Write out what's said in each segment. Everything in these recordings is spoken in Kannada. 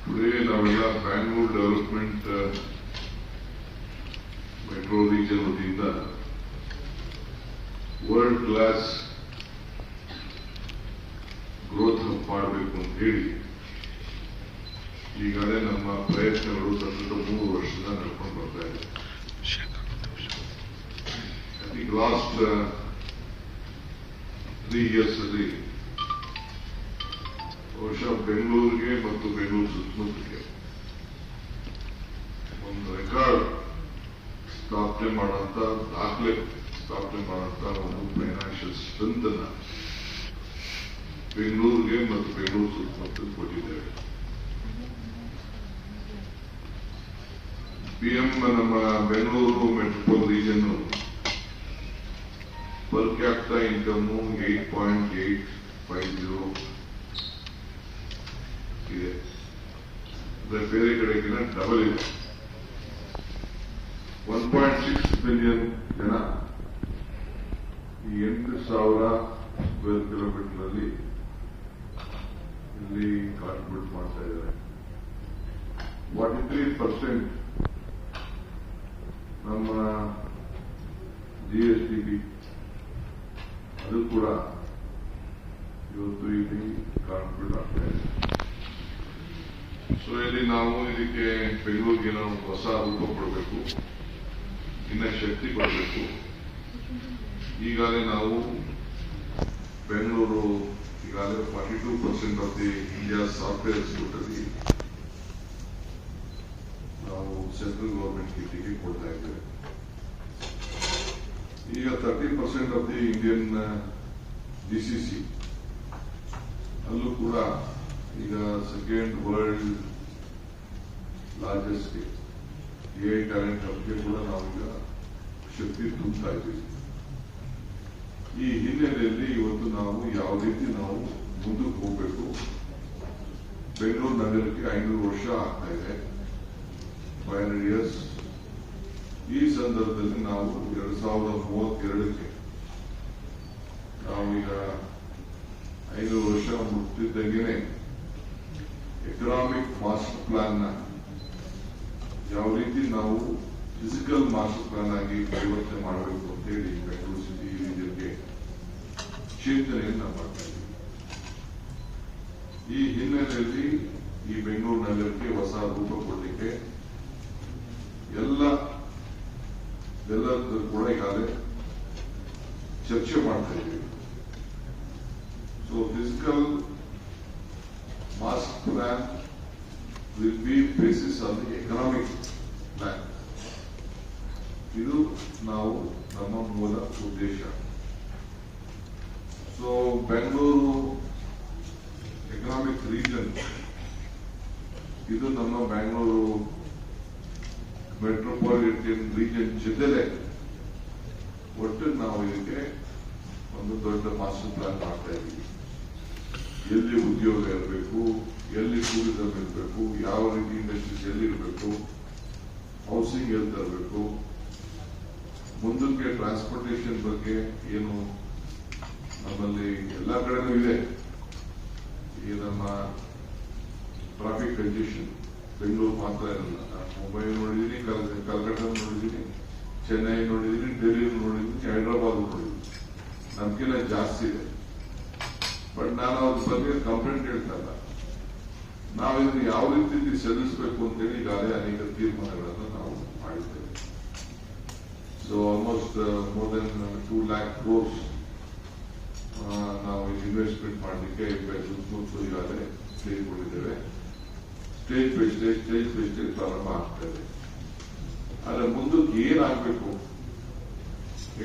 Today, ನಾವೆಲ್ಲ ಬ್ಯಾಂಗ್ಳೂರ್ ಡೆವಲಪ್ಮೆಂಟ್ ಮೆಟ್ರೋ ರೀಜನ್ ವತಿಯಿಂದ ವರ್ಲ್ಡ್ ಕ್ಲಾಸ್ ಗ್ರೋತ್ ಹಬ್ ಮಾಡಬೇಕು ಅಂತ ಹೇಳಿ ಈಗಾಗಲೇ ನಮ್ಮ ಪ್ರಯತ್ನಗಳು ಸತತ 3 ವರ್ಷದಿಂದ ನಡ್ಕೊಂಡು ಬರ್ತಾ ಇದೆ. ಐ ಥಿಂಕ್ ಲಾಸ್ಟ್ 3 years ಅಲ್ಲಿ ಬಹುಶಃ ಬೆಂಗಳೂರಿಗೆ ಮತ್ತು ಬೆಂಗಳೂರು ಸುತ್ತಮುತ್ತಲಿಗೆ ಒಂದು ರೆಕಾರ್ಡ್ ಸ್ಥಾಪನೆ ಮಾಡುವಂತ ದಾಖಲೆ ಸ್ಥಾಪನೆ ಮಾಡುವಂತ ಒಂದು ಫೈನಾನ್ಷಿಯಲ್ ಸ್ಟ್ರೆಂತ್ ಅನ್ನ ಬೆಂಗಳೂರಿಗೆ ಮತ್ತು ಬೆಂಗಳೂರು ಸುತ್ತಮುತ್ತಲು ಕೊಟ್ಟಿದ್ದೇವೆ. PM ನಮ್ಮ Bengaluru metropolitan region per capita income 8.850 ಇದೆ. ಬೇರೆ ಕಡೆಗಿನ ಡಬಲ್ ಇದೆ. 1.6 ಬಿಲಿಯನ್ ಜನ ಈ 8,000 ಸ್ಕ್ವೇರ್ ಕಿಲೋಮೀಟರ್ನಲ್ಲಿ ಇಲ್ಲಿ ಕಾಂಟ್ರಿಬ್ಯೂಟ್ ಮಾಡ್ತಾ ಇದ್ದಾರೆ. 43% ನಮ್ಮ GSDP ಅದು ಕೂಡ ಇವತ್ತು ಇಲ್ಲಿ ಕಾಂಟ್ರಿಬ್ಯೂಟ್ ಆಗ್ತಾ ಇದೆ. ಸೊ ಇಲ್ಲಿ ನಾವು ಇದಕ್ಕೆ ಬೆಂಗಳೂರಿಗೆ ನಾವು ಹೊಸ ರೂಪ ಕೊಡಬೇಕು, ಇನ್ನ ಶಕ್ತಿ ಕೊಡಬೇಕು. ಈಗಾಗಲೇ ನಾವು ಬೆಂಗಳೂರು ಈಗಾಗಲೇ 42% of the India software institute ಅಲ್ಲಿ ನಾವು ಸೆಂಟ್ರಲ್ ಗವರ್ಮೆಂಟ್ ಕಿಟಿಗೆ ಕೊಡ್ತಾ ಇದ್ದೇವೆ. ಈಗ 30% ಆಫ್ ದಿ ಇಂಡಿಯನ್ GCC ಅಲ್ಲೂ ಕೂಡ ಈಗ second world largest AI talent ಹಬ್ಗೆ ಕೂಡ ನಾವೀಗ ಶಕ್ತಿ ತುಂಬುತ್ತಾ ಇದ್ದೀವಿ. ಈ ಹಿನ್ನೆಲೆಯಲ್ಲಿ ಇವತ್ತು ನಾವು ಯಾವ ರೀತಿ ನಾವು ಮುಂದಕ್ಕೆ ಹೋಗಬೇಕು. ಬೆಂಗಳೂರು ನಗರಕ್ಕೆ 500 ವರ್ಷ ಆಗ್ತಾ ಇದೆ, 500 years. ಈ ಸಂದರ್ಭದಲ್ಲಿ ನಾವು 2032ಕ್ಕೆ ನಾವೀಗ 500 ವರ್ಷ ಮುಟ್ಟಿದ್ದಂಗೆನೆ ಎಕನಾಮಿಕ್ ಮಾಸ್ಟರ್ ಪ್ಲಾನ್ ನ ಯಾವ ರೀತಿ ನಾವು ಫಿಸಿಕಲ್ ಮಾಸ್ಟರ್ ಪ್ಲಾನ್ ಆಗಿ ಪರಿವರ್ತನೆ ಮಾಡಬೇಕು ಅಂತ ಹೇಳಿ ಬೆಂಗಳೂರು ಸಿಟಿ ರೀಜನ್ಗೆ ಚಿಂತನೆಯನ್ನ ಮಾಡ್ತಾ ಇದ್ದೀವಿ. ಈ ಹಿನ್ನೆಲೆಯಲ್ಲಿ ಈ ಬೆಂಗಳೂರು ನಗರಕ್ಕೆ ಹೊಸ ರೂಪ ಕೊಡಲಿಕ್ಕೆ ಎಲ್ಲರೂ ಕೂಡ ಈಗಾಗಲೇ ಚರ್ಚೆ ಮಾಡ್ತಾ ಇದ್ದೀವಿ. So physical master plan will be basis on the economic plan. ಇದು ನಾವು ನಮ್ಮ ಮೂಲ ಉದ್ದೇಶ. ಸೊ ಬೆಂಗಳೂರು ಎಕನಾಮಿಕ್ ರೀಜನ್ ಇದು ನಮ್ಮ ಬೆಂಗಳೂರು ಮೆಟ್ರೋಪಾಲಿಟನ್ ರೀಜನ್ ಜೊತೆಲೆ ಒಟ್ಟು ನಾವು ಇದಕ್ಕೆ ಒಂದು ದೊಡ್ಡ ಮಾಸ್ಟರ್ ಪ್ಲಾನ್ ಮಾಡ್ತಾ ಇದ್ದೀವಿ. ಎಲ್ಲಿ ಉದ್ಯೋಗ ಇರಬೇಕು, ಎಲ್ಲಿ ಟೂರಿಸಂ ಇರಬೇಕು, ಯಾವ ರೀತಿ ಇಂಡಸ್ಟ್ರೀಸ್ ಎಲ್ಲಿರಬೇಕು, ಹೌಸಿಂಗ್ ಎಲ್ಲಿ ತರಬೇಕು, ಮುಂದಕ್ಕೆ ಟ್ರಾನ್ಸ್ಪೋರ್ಟೇಷನ್ ಬಗ್ಗೆ ಏನು ನಮ್ಮಲ್ಲಿ ಎಲ್ಲ ಕಡೆನೂ ಇದೆ. ಈ ನಮ್ಮ ಟ್ರಾಫಿಕ್ ಕಂಜೆಷನ್ ಬೆಂಗಳೂರು ಮಾತ್ರ ಇರಲ್ಲ. ಮುಂಬೈ ನೋಡಿದೀನಿ, ಕಲ್ಕಟ್ಟ ನೋಡಿದೀನಿ, ಚೆನ್ನೈ ನೋಡಿದೀನಿ, ಡೆಲ್ಲಿ ನೋಡಿದೀನಿ, ಹೈದರಾಬಾದ್ ನೋಡಿದೀನಿ. ನಮ್ಗೆಲ್ಲ ಜಾಸ್ತಿ ಇದೆ. ಬಟ್ ನಾನು ಅದ್ರ ಬಗ್ಗೆ ಕಂಪ್ಲೇಂಟ್ ಹೇಳ್ತಾ ಇಲ್ಲ. ನಾವು ಇದನ್ನು ಯಾವ ರೀತಿ ಸಲ್ಲಿಸಬೇಕು ಅಂತೇಳಿ ಈಗಾಗಲೇ ಅನೇಕ ತೀರ್ಮಾನಗಳನ್ನು ನಾವು ಮಾಡಿದ್ದೇವೆ. So almost more than 2 lakh crores ನಾವು ಇನ್ವೆಸ್ಟ್ಮೆಂಟ್ ಮಾಡಲಿಕ್ಕೆ ಸುತ್ತಮುತ್ತ ಈಗಾಗಲೇ ಸೇರಿಕೊಂಡಿದ್ದೇವೆ. ಸ್ಟೇಜ್ ಬೈ ಸ್ಟೇಜ್ ಪ್ರಾರಂಭ ಆಗ್ತದೆ. ಆದ್ರೆ ಮುಂದಕ್ಕೆ ಏನಾಗಬೇಕು,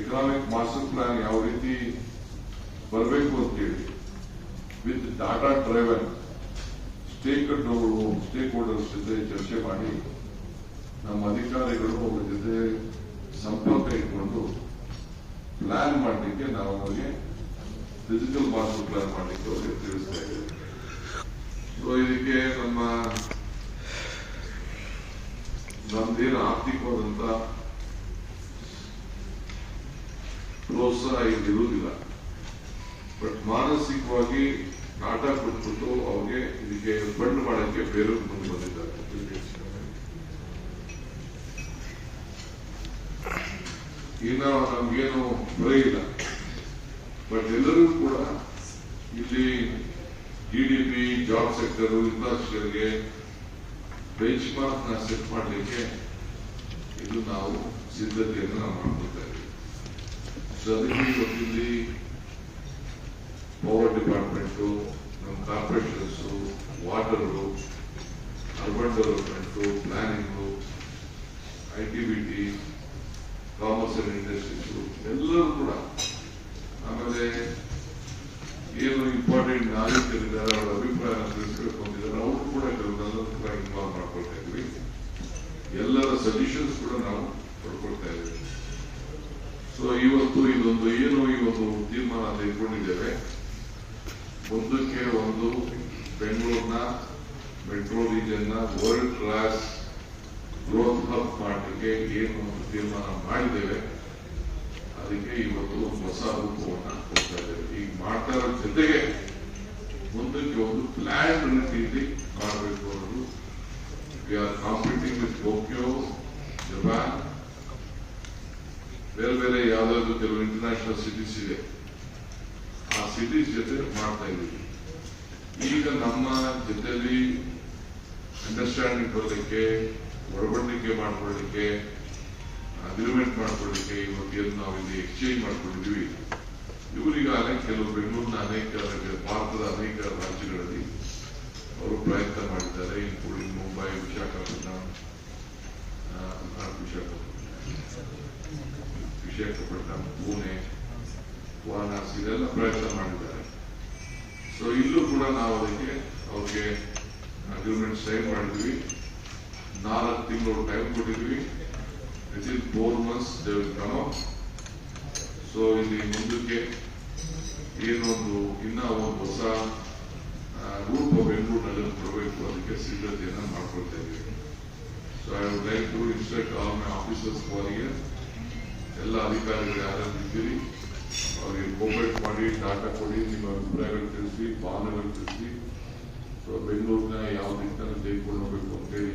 ಎಕನಾಮಿಕ್ ಮಾಸ್ಟರ್ ಪ್ಲಾನ್ ಯಾವ ರೀತಿ ಬರಬೇಕು ಅಂತೇಳಿ with data driven stake holders ಜೊತೆ ಚರ್ಚೆ ಮಾಡಿ ನಮ್ಮ ಅಧಿಕಾರಿಗಳು ಅವರ ಜೊತೆ ಸಂಪರ್ಕ ಇಟ್ಕೊಂಡು ಪ್ಲಾನ್ ಮಾಡಲಿಕ್ಕೆ ನಾವು ಅವರಿಗೆ ಫಿಸಿಕಲ್ ಮಾಸ್ಟರ್ ಪ್ಲಾನ್ ಮಾಡಲಿಕ್ಕೆ ಅವರಿಗೆ ತಿಳಿಸ್ತಾ ಇದ್ದೇವೆ. ಸೊ ಇದಕ್ಕೆ ನಮ್ದೇನು ಆರ್ಥಿಕವಾದಂತ ಪ್ರೋತ್ಸಾಹ ಇರುವುದಿಲ್ಲ. ಬಟ್ ಮಾನಸಿಕವಾಗಿ ನಾಟ ಕೊಟ್ಬಿಟ್ಟು ಅವ್ರಿಗೆ ಇದಕ್ಕೆ ಫಂಡ್ ಮಾಡಕ್ಕೆ ಬೇರೆ ಮುಂದೆ ಇನ್ನು ನಮ್ಗೇನು ಹೊರೆ ಇಲ್ಲ. ಬಟ್ ಎಲ್ಲರೂ ಕೂಡ ಇಲ್ಲಿ GDP, ಜಾಬ್ ಸೆಕ್ಟರ್, ಇನ್ಫ್ರಾಸ್ಟ್ರಕ್ಚರ್ಗೆ ಬೆಂಚ್ ಮಾರ್ಕ್ ನ ಸೆಟ್ ಮಾಡಲಿಕ್ಕೆ ಇದು ನಾವು ಸಿದ್ಧತೆಯನ್ನು ನಾವು ಮಾಡ್ಕೊಳ್ತಾ ಇದ್ದೀವಿ. ಸೊ ಅದಕ್ಕೆ ಇವತ್ತಿಲ್ಲಿ ಪವರ್ ಡಿಪಾರ್ಟ್ಮೆಂಟು, ನಮ್ಮ corporations, water, urban development, planning, ITBT, commerce and industries ಎಲ್ಲರೂ ಕೂಡ, ಆಮೇಲೆ ಏನು ಇಂಪಾರ್ಟೆಂಟ್ ನಾಗರಿಕರಿದ್ದಾರೆ ಅವರ ಅಭಿಪ್ರಾಯ ತಿಳಿಸ್ಬೇಕು ಅಂತಿದ್ದಾರೆ, ಅವರು ಕೂಡ ಕೆಲವೆಲ್ಲರೂ ಕೂಡ ಇನ್ವಾಲ್ವ್ ಮಾಡ್ಕೊಳ್ತಾ ಇದ್ವಿ. ಎಲ್ಲರ ಸಜೆಷನ್ಸ್ ಕೂಡ ನಾವು ಪಡ್ಕೊಳ್ತಾ ಇದ್ದೀವಿ. ಸೊ ಇವತ್ತು ಇದೊಂದು ಏನು ಈ ಒಂದು ತೀರ್ಮಾನ ತೆಗೆದುಕೊಂಡಿದ್ದೇವೆ, ಮುಂದಕ್ಕೆ ಒಂದು ಬೆಂಗಳೂರಿನ ಮೆಟ್ರೋ ರೀಜನ್ ನ ವರ್ಲ್ಡ್ ಕ್ಲಾಸ್ ಗ್ರೋತ್ ಹಬ್ ಮಾಡಲಿಕ್ಕೆ ಏನು ಒಂದು ತೀರ್ಮಾನ ಮಾಡಿದ್ದೇವೆ, ಅದಕ್ಕೆ ಇವತ್ತು ಒಂದು ಹೊಸ ರೂಪವನ್ನು ಕೊಡ್ತಾ ಇದ್ದೇವೆ. ಈಗ ಮಾಡ್ತಾ ಇರೋ ಜೊತೆಗೆ ಮುಂದಕ್ಕೆ ಒಂದು ಪ್ಲಾನ್ ರೀತಿಯಲ್ಲಿ ಮಾಡಬೇಕು ಅನ್ನೋದು. We are competing with Tokyo, Japan, ಬೇರೆ ಬೇರೆ ಯಾವ್ದಾದ್ರು ಕೆಲವು ಇಂಟರ್ನ್ಯಾಷನಲ್ ಸಿಟೀಸ್ ಇದೆ, ಆ ಸಿಟೀಸ್ ಜೊತೆ ಮಾಡ್ತಾ ಇದ್ದೀವಿ. ಈಗ ನಮ್ಮ ಜೊತೆಯಲ್ಲಿ ಅಂಡರ್ಸ್ಟ್ಯಾಂಡಿಂಗ್ ಬರಲಿಕ್ಕೆ, ಒಡಂಬಡಿಕೆ ಮಾಡ್ಕೊಳ್ಳಿಕ್ಕೆ, ಅಗ್ರಿಮೆಂಟ್ ಮಾಡ್ಕೊಳ್ಳಿಕ್ಕೆ ಇವತ್ತು ಏನು ನಾವು ಇಲ್ಲಿ ಎಕ್ಸ್ಚೇಂಜ್ ಮಾಡ್ಕೊಂಡಿದ್ದೀವಿ. ಇವರಿಗಾಗಲೇ ಕೆಲವು ಬೆಂಗಳೂರಿನ ಭಾರತದ ಅನೇಕ ರಾಜ್ಯಗಳಲ್ಲಿ ಅವರು ಪ್ರಯತ್ನ ಮಾಡಿದ್ದಾರೆ, ಇನ್ಕ್ಲೂಡಿಂಗ್ ಮುಂಬೈ, ವಿಶಾಖಪಟ್ಟಣಂ, ಪುಣೆ, ವಾರಣಾಸಿ ಇದೆಲ್ಲ ಪ್ರಯತ್ನ ಮಾಡಿದ್ದಾರೆ. ಸೊ ಇಲ್ಲೂ ಕೂಡ ನಾವು ಅದಕ್ಕೆ ಅವ್ರಿಗೆ ಅಗ್ರಿಮೆಂಟ್ ಸೈನ್ ಮಾಡಿದ್ವಿ. 4 ತಿಂಗಳು ಟೈಮ್ ಕೊಟ್ಟಿದ್ವಿ. Within 4 months they will come up. So ಇಲ್ಲಿ ಮುಂದಕ್ಕೆ ಏನೊಂದು ಇನ್ನ ಒಂದು ಹೊಸ ರೂಪ ಬೆಂಗಳೂರಿನಲ್ಲಿ ಕೊಡಬೇಕು, ಅದಕ್ಕೆ ಸಿದ್ಧತೆಯನ್ನು ಮಾಡ್ಕೊಳ್ತಾ ಇದ್ದೀವಿ. So I would like to instruct all my officers for here, ಎಲ್ಲ ಅಧಿಕಾರಿಗಳು ಯಾರು ಇದ್ದೀರಿ ಅವರಿಗೆ ಕೋಪರೇಟ್ ಮಾಡಿ, ಡಾಟಾ ಕೊಡಿ, ನಿಮ್ಮ ಅಭಿಪ್ರಾಯಗಳು ತಿಳಿಸಿ, ಭಾವನೆಗಳು ತಿಳಿಸಿ. ಸೊ ಬೆಂಗಳೂರಿನ ಯಾವ ದಿಕ್ಕನ್ನು ತೆಗೆದುಕೊಂಡು ಹೋಗಬೇಕು ಅಂತೇಳಿ